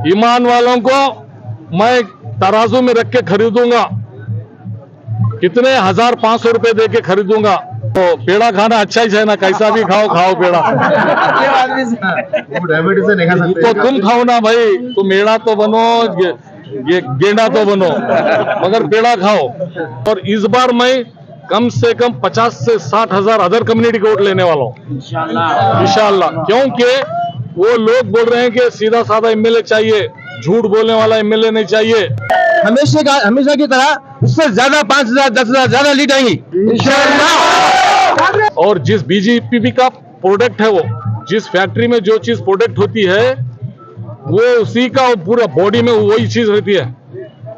ईमान वालों को मैं तराजू में रख के खरीदूंगा, कितने 1500 रुपए दे के खरीदूंगा। तो पेड़ा खाना अच्छा ही है ना, कैसा भी खाओ खाओ पेड़ा। तो तुम खाओ ना भाई, तुम मेड़ा तो बनो, गेंडा तो बनो, मगर पेड़ा खाओ। और इस बार मैं कम से कम 50 से 60 हजार अदर कम्युनिटी को वोट लेने वाला हूँ इंशाल्लाह। क्योंकि वो लोग बोल रहे हैं कि सीधा साधा एमएलए चाहिए, झूठ बोलने वाला एमएलए नहीं चाहिए। हमेशा की तरह उससे ज्यादा 5000 10,000 ज्यादा लीड आएंगी इंशाल्लाह। और जिस बीजेपी का प्रोडक्ट है, वो जिस फैक्ट्री में जो चीज प्रोडक्ट होती है वो उसी का पूरा बॉडी में वही चीज रहती है।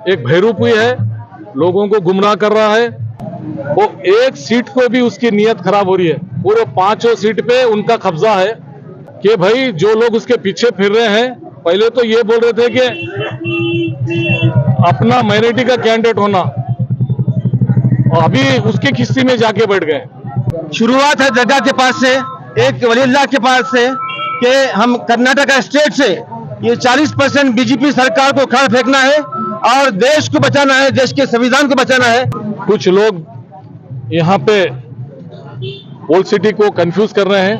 एक भैरूपुई है, लोगों को गुमराह कर रहा है। वो एक सीट को भी उसकी नीयत खराब हो रही है। पूरे 5 सीट पे उनका कब्जा है कि भाई जो लोग उसके पीछे फिर रहे हैं, पहले तो ये बोल रहे थे कि अपना माइनॉरिटी का कैंडिडेट होना, और अभी उसके किस्ती में जाके बैठ गए। शुरुआत है जगह के पास से, एक वलील्लाह के पास से, कि हम कर्नाटका स्टेट से ये 40% बीजेपी सरकार को खड़ा फेंकना है और देश को बचाना है, देश के संविधान को बचाना है। कुछ लोग यहाँ पे ओल्ड सिटी को कंफ्यूज कर रहे हैं,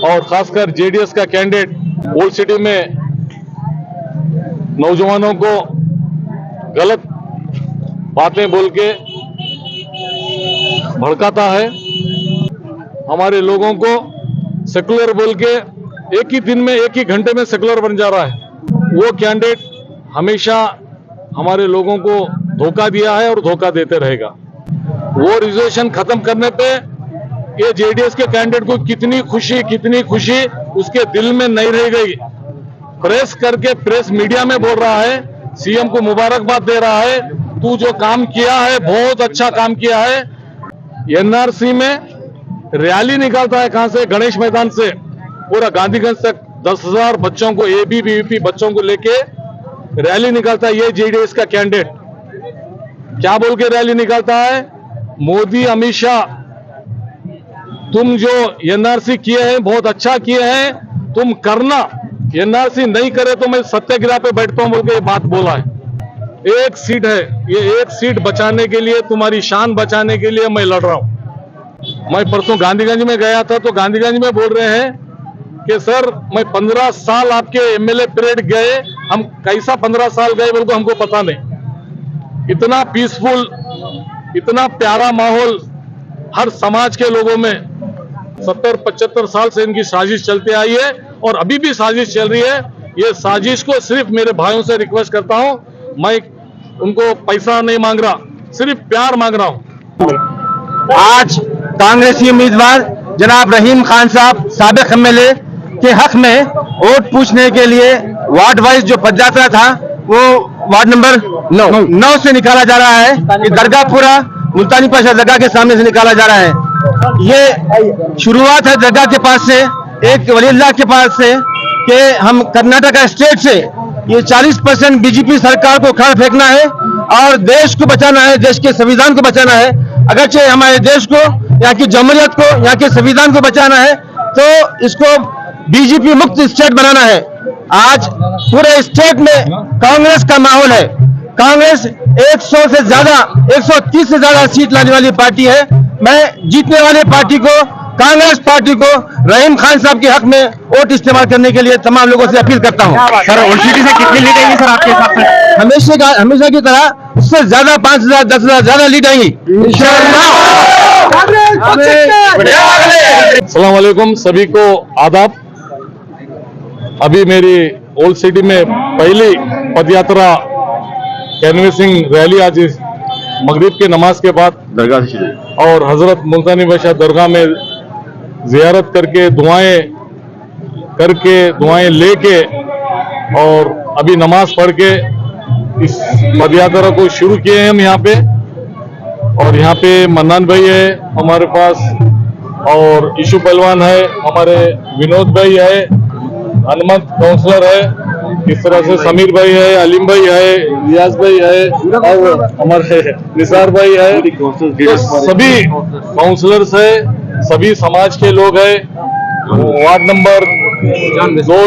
और खासकर जेडीएस का कैंडिडेट ओल्ड सिटी में नौजवानों को गलत बातें बोल के भड़काता है। हमारे लोगों को सेकुलर बोल के एक ही दिन में, एक ही घंटे में सेकुलर बन जा रहा है। वो कैंडिडेट हमेशा हमारे लोगों को धोखा दिया है और धोखा देते रहेगा। वो रिजर्वेशन खत्म करने पे ये जेडीएस के कैंडिडेट को कितनी खुशी उसके दिल में नहीं रह गई। प्रेस करके, प्रेस मीडिया में बोल रहा है, सीएम को मुबारकबाद दे रहा है, तू जो काम किया है बहुत अच्छा काम किया है। एनआरसी में रैली निकालता है, कहां से? गणेश मैदान से पूरा गांधीगंज तक 10,000 बच्चों को, एबी बीवीपी बच्चों को लेके रैली निकालता है। ये जेडीएस का कैंडिडेट क्या बोल के रैली निकालता है? मोदी, अमित शाह, तुम जो एनआरसी किए हैं बहुत अच्छा किए हैं, तुम करना, एनआरसी नहीं करे तो मैं सत्याग्रह पे बैठता हूं बोल के ये बात बोला है। एक सीट है, ये एक सीट बचाने के लिए, तुम्हारी शान बचाने के लिए मैं लड़ रहा हूं। मैं परसों गांधीगंज में गया था, तो गांधीगंज में बोल रहे हैं कि सर मैं 15 साल आपके एमएलए पीरियड गए, हम कैसा 15 साल गए बोल को हमको पता नहीं। इतना पीसफुल, इतना प्यारा माहौल हर समाज के लोगों में 70-75 साल से इनकी साजिश चलती आई है, और अभी भी साजिश चल रही है। ये साजिश को सिर्फ मेरे भाइयों से रिक्वेस्ट करता हूं, मैं उनको पैसा नहीं मांग रहा, सिर्फ प्यार मांग रहा हूं। आज कांग्रेसी उम्मीदवार जनाब रहीम खान साहब साबिक एमएलए के हक में वोट पूछने के लिए वार्ड वाइज जो पदयात्रा था वो वार्ड नंबर 9 से निकाला जा रहा है। ये दरगाहपुरा मुल्तानी पाशा दरगाह के सामने से निकाला जा रहा है। ये शुरुआत है दरगाह के पास से, एक वलील्लाह के पास से, कि हम कर्नाटका स्टेट से ये 40% बीजेपी सरकार को खड़ा फेंकना है और देश को बचाना है, देश के संविधान को बचाना है। अगरचे हमारे देश को, यहाँ की जमहूरियत को, यहाँ के संविधान को बचाना है, तो इसको बीजेपी मुक्त स्टेट बनाना है। आज पूरे स्टेट में कांग्रेस का माहौल है। कांग्रेस 100 से ज्यादा, 130 से ज्यादा सीट लाने वाली पार्टी है। मैं जीतने वाली पार्टी को, कांग्रेस पार्टी को, रहीम खान साहब के हक में वोट इस्तेमाल करने के लिए तमाम लोगों से अपील करता हूं। सर ओल्ड सिटी से कितनी लीड आएगी सर आपके हिसाब से? हमेशा की तरह उससे ज्यादा 5000 10,000 ज्यादा लीड आएंगी इंशाल्लाह। अस्सलाम वालेकुम, सभी को आदाब। अभी मेरी ओल्ड सिटी में पहली पदयात्रा कैनवेसिंग रैली आज मगरिब के नमाज के बाद दरगाह से शुरू, और हजरत मुल्तानी बादशाह दरगाह में जियारत करके दुआएं लेके और अभी नमाज पढ़ के इस पदयात्रा को शुरू किए हैं हम यहाँ पे। और यहाँ पे मन्नान भाई है हमारे पास, और ईशु पहलवान है, हमारे विनोद भाई है, हनुमत काउंसलर है, इस तरह से समीर भाई है, अलीम भाई है, रियाज भाई है, और हमारे निसार भाई है। तो सभी काउंसलर्स है, सभी समाज के लोग हैं। वार्ड नंबर 2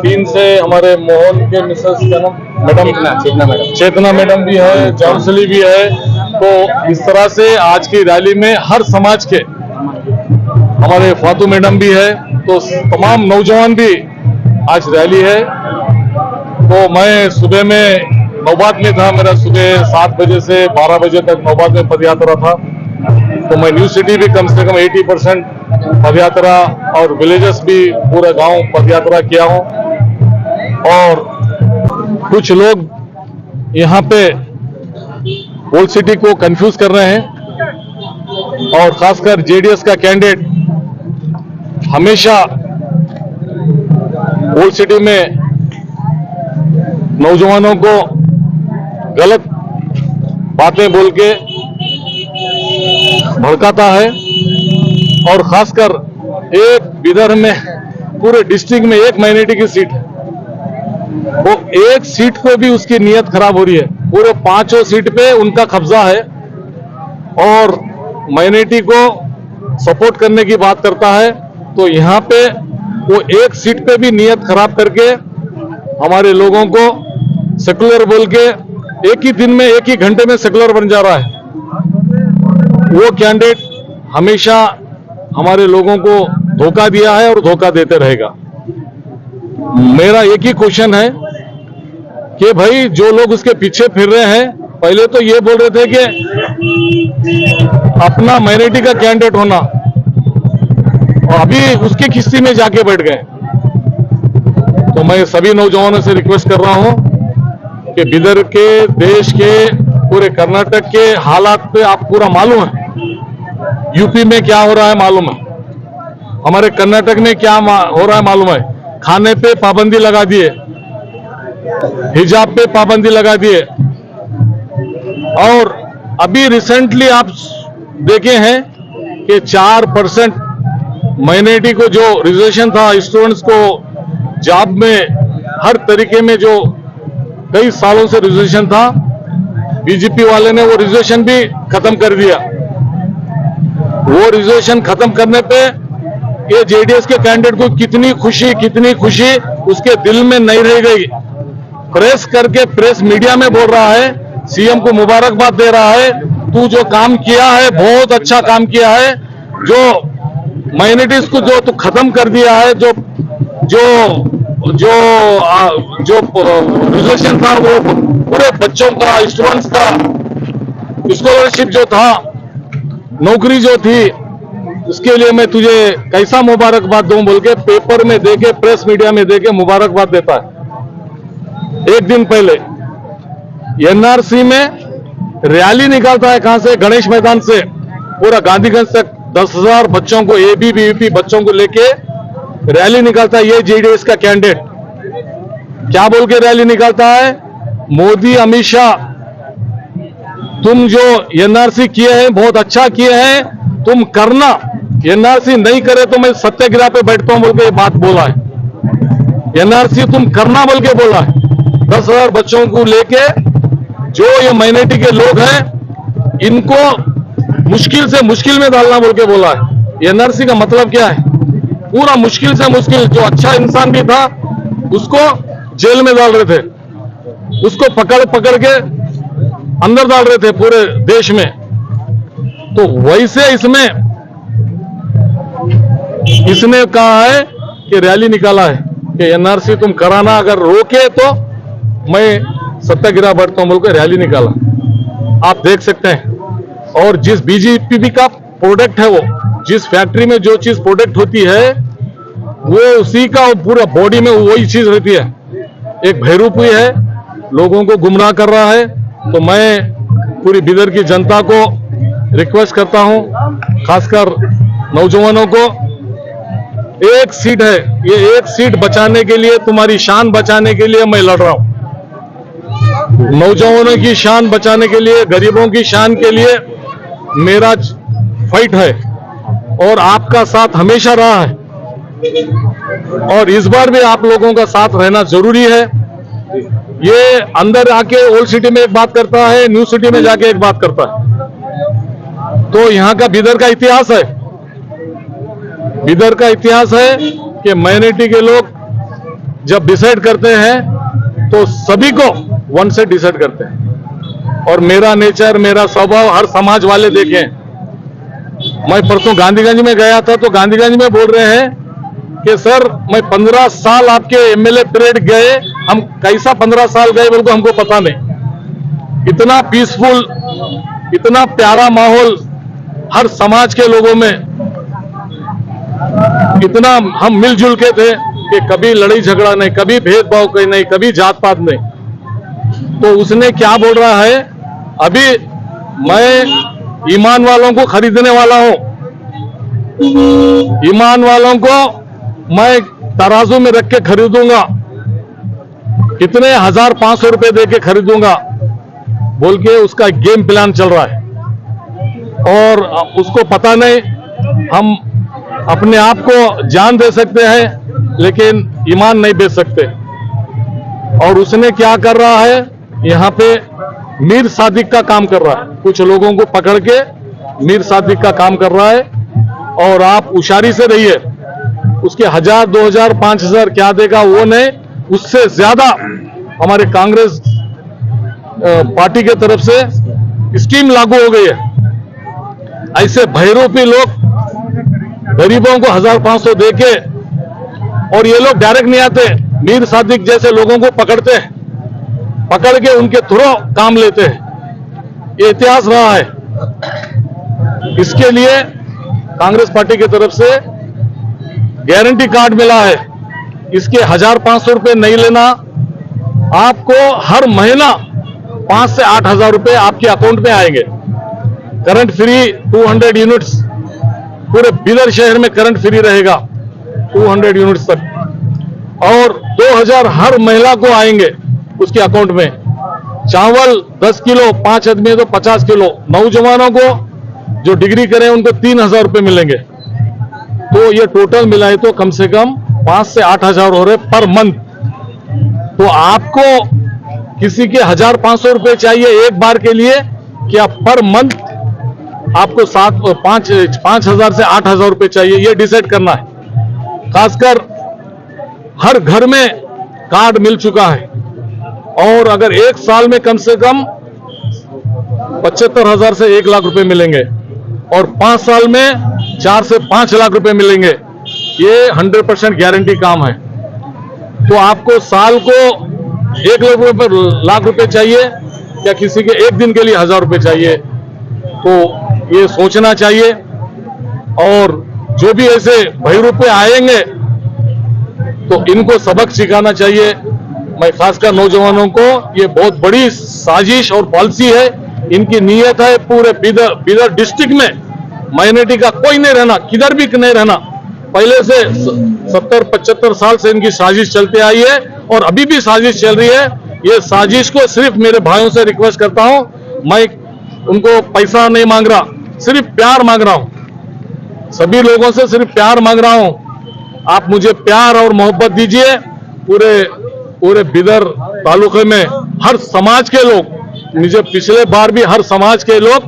3 से हमारे मोहन के मिसेस का नाम मैडम चेतना मैडम भी है, जॉन्सली भी है। तो इस तरह से आज की रैली में हर समाज के हमारे फातू मैडम भी है, तो तमाम नौजवान भी आज रैली है। तो मैं सुबह में नौबात में था, मेरा सुबह 7 बजे से 12 बजे तक नौबात में पदयात्रा था। तो मैं न्यू सिटी भी कम से कम 80% पदयात्रा और विलेजेस भी पूरा गांव पदयात्रा किया हूं। और कुछ लोग यहां पे ओल्ड सिटी को कंफ्यूज कर रहे हैं और खासकर जेडीएस का कैंडिडेट हमेशा ओल्ड सिटी में नौजवानों को गलत बातें बोल के भड़काता है। और खासकर एक विदर्भ में पूरे डिस्ट्रिक्ट में एक माइनॉरिटी की सीट है, वो एक सीट पे भी उसकी नीयत खराब हो रही है। पूरे 5 सीट पे उनका कब्जा है और माइनॉरिटी को सपोर्ट करने की बात करता है। तो यहाँ पे वो एक सीट पे भी नीयत खराब करके हमारे लोगों को सेकुलर बोल के एक ही दिन में एक ही घंटे में सेकुलर बन जा रहा है। वो कैंडिडेट हमेशा हमारे लोगों को धोखा दिया है और धोखा देते रहेगा। मेरा एक ही क्वेश्चन है कि भाई जो लोग उसके पीछे फिर रहे हैं, पहले तो ये बोल रहे थे कि अपना माइनॉरिटी का कैंडिडेट होना, और अभी उसकी किस्ती में जाके बैठ गए। तो मैं सभी नौजवानों से रिक्वेस्ट कर रहा हूं कि बिदर के, देश के, पूरे कर्नाटक के हालात पे आप पूरा मालूम है। यूपी में क्या हो रहा है मालूम है, हमारे कर्नाटक में क्या हो रहा है मालूम है। खाने पे पाबंदी लगा दिए, हिजाब पे पाबंदी लगा दिए। और अभी रिसेंटली आप देखे हैं कि 4% माइनॉरिटी को जो रिजर्वेशन था, स्टूडेंट्स को जॉब में हर तरीके में जो कई सालों से रिजर्वेशन था, बीजेपी वाले ने वो रिजर्वेशन भी खत्म कर दिया। वो रिजर्वेशन खत्म करने पे ये जेडीएस के कैंडिडेट को कितनी खुशी उसके दिल में नहीं रह गई। प्रेस करके प्रेस मीडिया में बोल रहा है, सीएम को मुबारकबाद दे रहा है, तू जो काम किया है बहुत अच्छा काम किया है। जो माइनॉरिटीज को जो तू खत्म कर दिया है, जो रिजर्वेशन था वो पूरे बच्चों का, स्टूडेंट्स का स्कॉलरशिप जो था, नौकरी जो थी, उसके लिए मैं तुझे कैसा मुबारकबाद दूं बोल के पेपर में देके, प्रेस मीडिया में देके मुबारकबाद देता है। एक दिन पहले एनआरसी में रैली निकालता है, कहां से? गणेश मैदान से पूरा गांधीगंज तक 10,000 बच्चों को, एबीवीपी बच्चों को लेके रैली निकालता है। ये जेडीएस का कैंडिडेट क्या बोल के रैली निकालता है? मोदी, अमित शाह, तुम जो एनआरसी किए हैं बहुत अच्छा किए हैं, तुम करना, एनआरसी नहीं करे तो मैं सत्याग्रह पे बैठता हूं बोल के ये बात बोला है। एनआरसी तुम करना बोल के बोला है। 10,000 बच्चों को लेके जो ये माइनॉरिटी के लोग हैं, इनको मुश्किल से मुश्किल में डालना बोल के बोला है। एनआरसी का मतलब क्या है? पूरा मुश्किल से मुश्किल, जो अच्छा इंसान भी था उसको जेल में डाल रहे थे, उसको पकड़ के अंदर डाल रहे थे पूरे देश में। तो वैसे इसने कहा है कि रैली निकाला है कि एनआरसी तुम कराना, अगर रोके तो मैं सत्याग्रह बैठता हूं बोल के रैली निकाला। आप देख सकते हैं। और जिस बीजेपी का प्रोडक्ट है, वो जिस फैक्ट्री में जो चीज प्रोडक्ट होती है वो उसी का पूरा बॉडी में वही चीज रहती है। एक भैरूपी है, लोगों को गुमराह कर रहा है। तो मैं पूरी बिदर की जनता को रिक्वेस्ट करता हूं, खासकर नौजवानों को, एक सीट है, ये एक सीट बचाने के लिए, तुम्हारी शान बचाने के लिए मैं लड़ रहा हूं। नौजवानों की शान बचाने के लिए, गरीबों की शान के लिए मेरा फाइट है और आपका साथ हमेशा रहा है और इस बार भी आप लोगों का साथ रहना जरूरी है। ये अंदर आके ओल्ड सिटी में एक बात करता है, न्यू सिटी में जाके एक बात करता है। तो यहां का बिदर का इतिहास है, बिदर का इतिहास है कि माइनॉरिटी के लोग जब डिसाइड करते हैं तो सभी को वन से डिसाइड करते हैं। और मेरा नेचर, मेरा स्वभाव हर समाज वाले देखें। मैं परसों गांधीगंज में गया था तो गांधीगंज में बोल रहे हैं कि सर मैं 15 साल आपके एमएलए पीरियड गए, हम कैसा 15 साल गए बोल को हमको पता नहीं। इतना पीसफुल, इतना प्यारा माहौल हर समाज के लोगों में, इतना हम मिलजुल के थे कि कभी लड़ाई झगड़ा नहीं, कभी भेदभाव कहीं नहीं, कभी जात पात नहीं। तो उसने क्या बोल रहा है, अभी मैं ईमान वालों को खरीदने वाला हूं, ईमान वालों को मैं तराजू में रख के खरीदूंगा, कितने 1500 रुपए दे के खरीदूंगा बोल के उसका गेम प्लान चल रहा है। और उसको पता नहीं हम अपने आप को जान दे सकते हैं लेकिन ईमान नहीं बेच सकते। और उसने क्या कर रहा है, यहाँ पे मीर सादिक का काम कर रहा है, कुछ लोगों को पकड़ के मीर सादिक का काम कर रहा है। और आप हुशारी से रहिए, उसके 1000, 2000, 5000 क्या देगा वो नहीं, उससे ज्यादा हमारे कांग्रेस पार्टी के तरफ से स्कीम लागू हो गई है। ऐसे भयरूपी लोग गरीबों को 1500 देके, और ये लोग डायरेक्ट नहीं आते, मीर सादिक जैसे लोगों को पकड़ते हैं, पकड़ के उनके थ्रू काम लेते हैं। ये इतिहास रहा है। इसके लिए कांग्रेस पार्टी की तरफ से गारंटी कार्ड मिला है। इसके 1500 रुपए नहीं लेना, आपको हर महीना 5 से 8,000 रुपए आपके अकाउंट में आएंगे। करंट फ्री 200 यूनिट्स पूरे बिदर शहर में करंट फ्री रहेगा 200 यूनिट्स तक। और 2000 हर महिला को आएंगे उसके अकाउंट में। चावल 10 किलो, 5 आदमी तो 50 किलो। नौजवानों को जो डिग्री करें उनको 3000 रुपए मिलेंगे। तो ये टोटल मिलाए तो कम से कम 5 से 8,000 हो रहे पर मंथ। तो आपको किसी के 1500 रुपए चाहिए एक बार के लिए, क्या पर मंथ आपको 5,000 से 8,000 रुपए चाहिए, ये डिसाइड करना है। खासकर हर घर में कार्ड मिल चुका है। और अगर एक साल में कम से कम 75,000 से 1 लाख रुपए मिलेंगे, और 5 साल में 4 से 5 लाख रुपए मिलेंगे। ये 100% गारंटी काम है। तो आपको साल को 1 लाख रुपए चाहिए या किसी के एक दिन के लिए 1000 रुपए चाहिए, तो ये सोचना चाहिए। और जो भी ऐसे भयरूपे आएंगे तो इनको सबक सिखाना चाहिए। मैं खासकर नौजवानों को, ये बहुत बड़ी साजिश और पॉलिसी है। इनकी नीयत है पूरे बिदर डिस्ट्रिक्ट में माइनॉरिटी का कोई नहीं रहना, किधर भी नहीं रहना। पहले से 70-75 साल से इनकी साजिश चलती आई है और अभी भी साजिश चल रही है। ये साजिश को सिर्फ मेरे भाइयों से रिक्वेस्ट करता हूं, मैं उनको पैसा नहीं मांग रहा, सिर्फ प्यार मांग रहा हूं। सभी लोगों से सिर्फ प्यार मांग रहा हूं। आप मुझे प्यार और मोहब्बत दीजिए। पूरे बिदर तालुके में हर समाज के लोग, मुझे पिछले बार भी हर समाज के लोग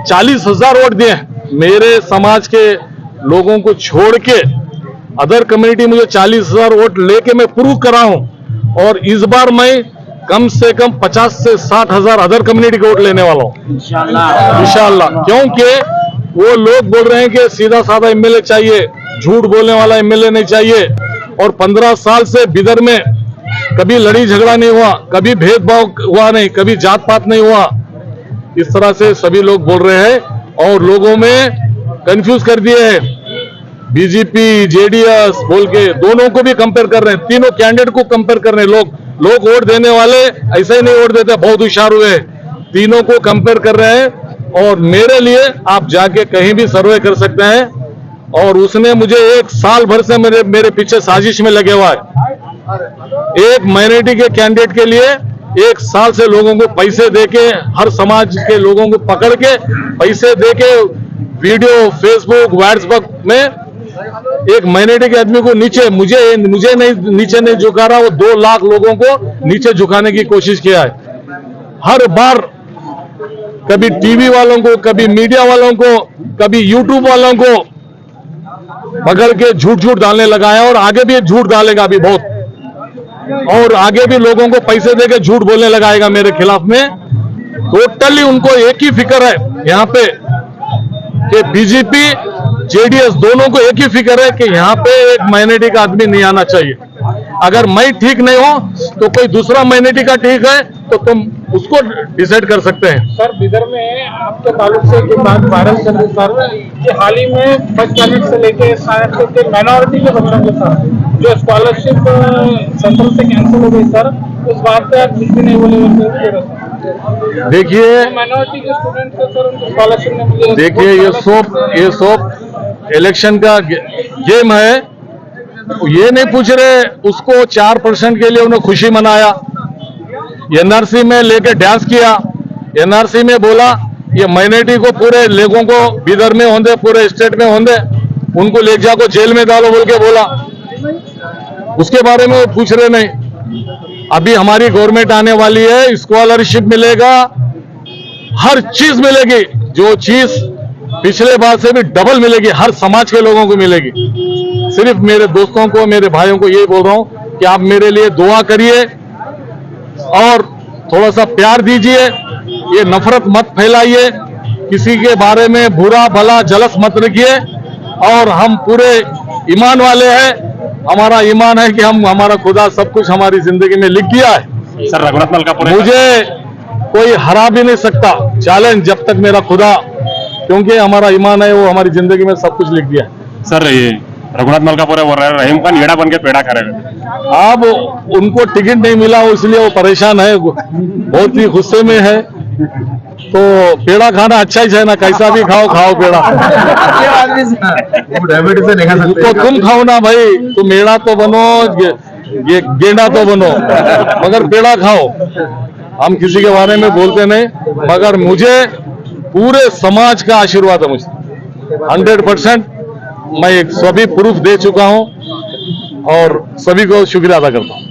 40,000 वोट दिए। मेरे समाज के लोगों को छोड़ के अदर कम्युनिटी मुझे 40,000 वोट लेके मैं प्रूव करा हूं। और इस बार मैं कम से कम 50 से 60,000 अदर कम्युनिटी के वोट लेने वाला हूं इंशाल्लाह। क्योंकि वो लोग बोल रहे हैं कि सीधा साधा एमएलए चाहिए, झूठ बोलने वाला एमएलए नहीं चाहिए। और 15 साल से बिदर में कभी लड़ी झगड़ा नहीं हुआ, कभी भेदभाव हुआ नहीं, कभी जात पात नहीं हुआ। इस तरह से सभी लोग बोल रहे हैं और लोगों में कंफ्यूज कर दिए हैं। बीजेपी जेडीएस बोल के दोनों को भी कंपेयर कर रहे हैं, तीनों कैंडिडेट को कंपेयर कर रहे हैं। लोग वोट देने वाले ऐसे ही नहीं वोट देते, बहुत होशियार हुए, तीनों को कंपेयर कर रहे हैं। और मेरे लिए आप जाके कहीं भी सर्वे कर सकते हैं। और उसने मुझे 1 साल भर से मेरे पीछे साजिश में लगे हुआ है। एक माइनॉरिटी के कैंडिडेट के लिए 1 साल से लोगों को पैसे देके, हर समाज के लोगों को पकड़ के पैसे देके वीडियो फेसबुक व्हाट्सएप में एक माइनॉरिटी के आदमी को नीचे, मुझे नहीं नीचे नहीं झुका रहा, वो 2 लाख लोगों को नीचे झुकाने की कोशिश किया है। हर बार कभी टीवी वालों को, कभी मीडिया वालों को, कभी यूट्यूब वालों को पकड़ के झूठ डालने लगा है और आगे भी झूठ डालेगा अभी बहुत। और आगे भी लोगों को पैसे देके झूठ बोलने लगाएगा मेरे खिलाफ में। टोटली उनको एक ही फिक्र है यहाँ पे कि बीजेपी जेडीएस दोनों को एक ही फिक्र है कि यहाँ पे एक माइनॉरिटी का आदमी नहीं आना चाहिए। अगर मैं ठीक नहीं हूं तो कोई दूसरा माइनॉरिटी का ठीक है तो तुम उसको डिसाइड कर सकते हैं। सर बिदर में आपके ताल्लुक से एक बात वायरल चल रही सर कि हाल ही में फर्स्ट कैडेट से लेके सारे के माइनॉरिटी के बच्चों के सर जो स्कॉलरशिप सेंट्रल से कैंसिल हो गई सर, उस बात पे आप कुछ भी नहीं बोले। देखिए माइनॉरिटी के स्टूडेंट सर उनको स्कॉलरशिप नहीं मिली। देखिए ये सब इलेक्शन का गेम है। ये नहीं पूछ रहे उसको 4% के लिए उन्होंने खुशी मनाया, एनआरसी में लेके डांस किया, एनआरसी में बोला ये माइनॉरिटी को पूरे लोगों को बिदर में होंगे पूरे स्टेट में होंगे उनको ले जाको जेल में डालो बोल के बोला। उसके बारे में वो पूछ रहे नहीं। अभी हमारी गवर्नमेंट आने वाली है, स्कॉलरशिप मिलेगा, हर चीज मिलेगी, जो चीज पिछले बार से भी डबल मिलेगी, हर समाज के लोगों को मिलेगी। सिर्फ मेरे दोस्तों को मेरे भाइयों को यही बोल रहा हूं कि आप मेरे लिए दुआ करिए और थोड़ा सा प्यार दीजिए, ये नफरत मत फैलाइए, किसी के बारे में बुरा भला जलस मत रखिए। और हम पूरे ईमान वाले हैं, हमारा ईमान है कि हम हमारा खुदा सब कुछ हमारी जिंदगी में लिख दिया है। सर रघुनाथ मलकापुरे मुझे कोई हरा भी नहीं सकता चैलेंज जब तक मेरा खुदा, क्योंकि हमारा ईमान है वो हमारी जिंदगी में सब कुछ लिख दिया है। सर ये रघुनाथ मलकापुरे बोल रहे हैं रहीम खान येड़ा बन के पेड़ा करेगा। अब उनको टिकट नहीं मिला इसलिए वो परेशान है, बहुत ही गुस्से में है। तो पेड़ा खाना अच्छा ही है ना, कैसा भी खाओ खाओ पेड़ा। तो तुम खाओ ना भाई, तुम मेड़ा तो बनो ये गेंडा तो बनो मगर पेड़ा खाओ। हम किसी के बारे में बोलते नहीं, मगर मुझे पूरे समाज का आशीर्वाद है। मुझे 100% मैं एक सभी प्रूफ दे चुका हूं और सभी को शुक्रिया अदा करता हूं।